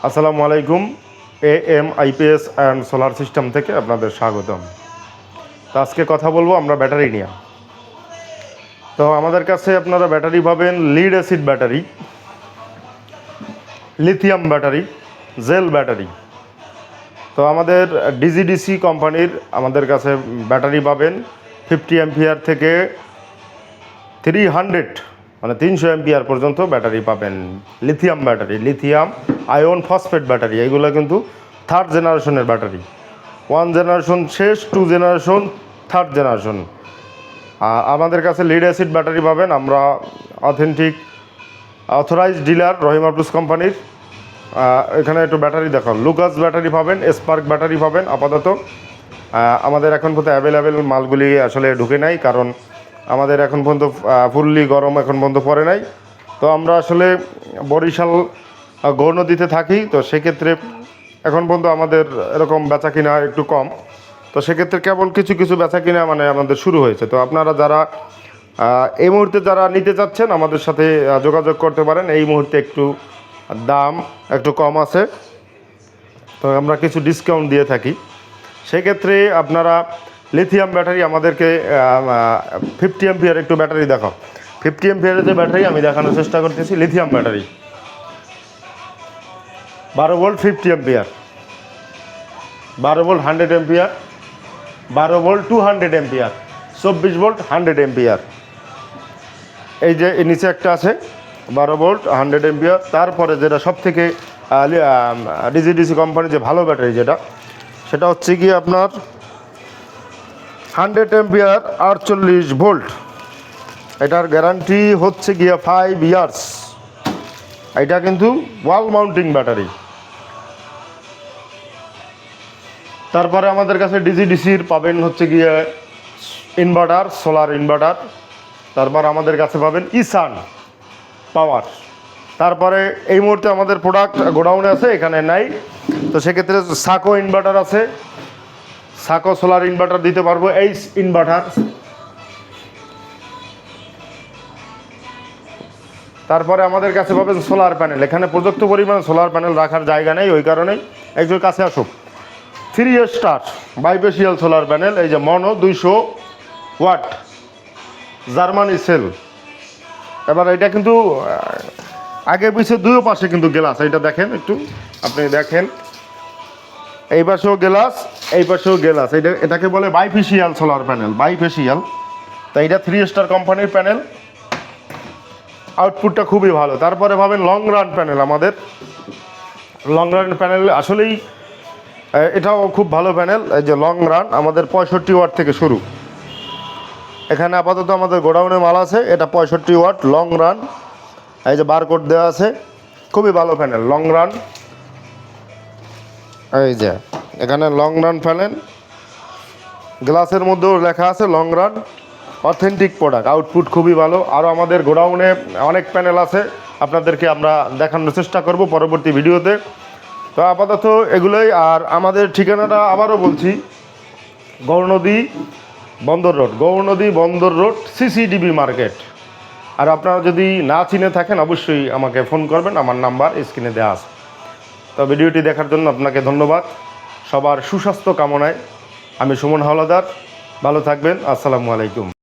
আসসালামু আলাইকুম। AM IPS and solar system থেকে আপনাদের স্বাগতম। তো আজকে কথা বলবো আমরা ব্যাটারি নিয়ে। তো আমাদের কাছে আপনারা ব্যাটারি পাবেন lead acid battery, lithium battery, jail battery. তো আমাদের ডিজিডিসি কোম্পানির আমাদের কাছে ব্যাটারি পাবেন 50 অ্যাম্পিয়ার থেকে 300 অ্যাম্পিয়ার পর্যন্ত ব্যাটারি পাবেন। Lithium battery, lithium ion phosphate battery, এইগুলো কিন্তু থার্ড জেনারেশনের ব্যাটারি। 1 জেনারেশন শেষ, 2 জেনারেশন, 3rd জেনারেশন। আমাদের কাছে লিড অ্যাসিড ব্যাটারি পাবেন। আমরা authentic authorised dealer Rahima plus কোম্পানির। এখানে একটু ব্যাটারি দেখান। লুকাস ব্যাটারি পাবেন, স্পার্ক ব্যাটারি পাবেন। আপাতত আমাদের এখন পর্যন্ত অ্যাভেলেবেল মালগুলি আসলে ঢুকে নাই, কারণ আমাদের এখন পর্যন্ত ফুললি গরম এখন পর্যন্ত পড়ে নাই। তো আমরা আসলে বরিশাল গৌরনদীতে থাকি, তো সেক্ষেত্রে এখন পর্যন্ত আমাদের এরকম বেচা কিনা একটু কম। তো সেক্ষেত্রে কেবল কিছু কিছু বেচা কিনা মানে আমাদের শুরু হয়েছে। তো আপনারা যারা এই মুহূর্তে যারা নিতে চাচ্ছেন আমাদের সাথে যোগাযোগ করতে পারেন। এই মুহূর্তে একটু দাম একটু কম আছে, তো আমরা কিছু ডিসকাউন্ট দিয়ে থাকি। সেক্ষেত্রে আপনারা লিথিয়াম ব্যাটারি আমাদেরকে 50 অ্যাম্পিয়ার একটু ব্যাটারি দেখাও। 50 অ্যাম্পিয়ারের যে ব্যাটারি আমি দেখানোর চেষ্টা করতেছি, lithium battery 12 volt 50 ampere, 12 volt 100 ampere, 12 volt 200 ampere, 24 volt 100 ampere. এই যে নিচে একটা আছে 12 ভোল্ট 100 অ্যাম্পিয়ার। তারপরে যেটা সব থেকে ডিজিডিসি কোম্পানির যে ভালো ব্যাটারি যেটা, সেটা হচ্ছে গিয়ে আপনার 100 অ্যাম্পিয়ার 48 ভোল্ট। এটার গ্যারান্টি হচ্ছে গিয়ে 5 ইয়ার্স। এটা কিন্তু ওয়াল মাউন্টিং ব্যাটারি। তারপরে আমাদের কাছে ডিজিডিসির পাবেন হচ্ছে গিয়ে ইনভার্টার, সোলার ইনভার্টার। তারপর আমাদের কাছে পাবেন ইসান পাওয়ার। তারপরে এই মুহূর্তে আমাদের প্রোডাক্ট গোডাউনে আছে, এখানে নাই। তো সেক্ষেত্রে সাকো ইনভার্টার আছে, সাকো সোলার ইনভার্টার দিতে পারবো। এই ইনভার্টার। তারপরে আমাদের কাছে পাবেন সোলার প্যানেল। এখানে পর্যাপ্ত পরিমাণে সোলার প্যানেল রাখার জায়গা নেই, ওই কারণেই একজন কাছে আসুক। 3 স্টার বাইফেশিয়াল সোলার প্যানেল, এই যে মনো 200 ওয়াট জার্মানি সেল। এবার এটা কিন্তু আগে পিছিয়ে দুই পাশে কিন্তু গ্লাস, এটা দেখেন একটু, আপনি দেখেন এই পাশেও গ্লাস, এই পাশেও গ্লাস। এটাকে বলে বাইফেশিয়াল সোলার প্যানেল, বাইফেশিয়াল। তাই এটা 3 স্টার কোম্পানির প্যানেল, আউটপুটটা খুবই ভালো। তারপরে পাবেন লং রান প্যানেল। আমাদের লং রান প্যানেল আসলেই এটাও খুব ভালো প্যানেল। এই যে লং রান আমাদের 65 ওয়াট থেকে শুরু। এখানে আপাতত আমাদের গোডাউনে মাল আছে, এটা 65 ওয়াট লং রান। এই যে বারকোড দেওয়া আছে, খুবই ভালো প্যানেল লং রান। এই যে এখানে লং রান প্যানেল, গ্লাসের মধ্যেও লেখা আছে long run, authentic product, output খুবই ভালো। আরও আমাদের গোডাউনে অনেক প্যানেল আছে, আপনাদেরকে আমরা দেখানোর চেষ্টা করব পরবর্তী ভিডিওতে। তো আপাতত এগুলোই। আর আমাদের ঠিকানাটা আবারও বলছি, গৌরনদী বন্দর রোড, গৌরনদী বন্দর রোড, সিসিডিবি মার্কেট। আর আপনারা যদি না চিনে থাকেন অবশ্যই আমাকে ফোন করবেন, আমার নাম্বার স্ক্রিনে দেওয়া আছে। তো ভিডিওটি দেখার জন্য আপনাকে ধন্যবাদ। সবার সুস্বাস্থ্য কামনায় আমি সুমন হাওলাদার। ভালো থাকবেন। আসসালামু আলাইকুম।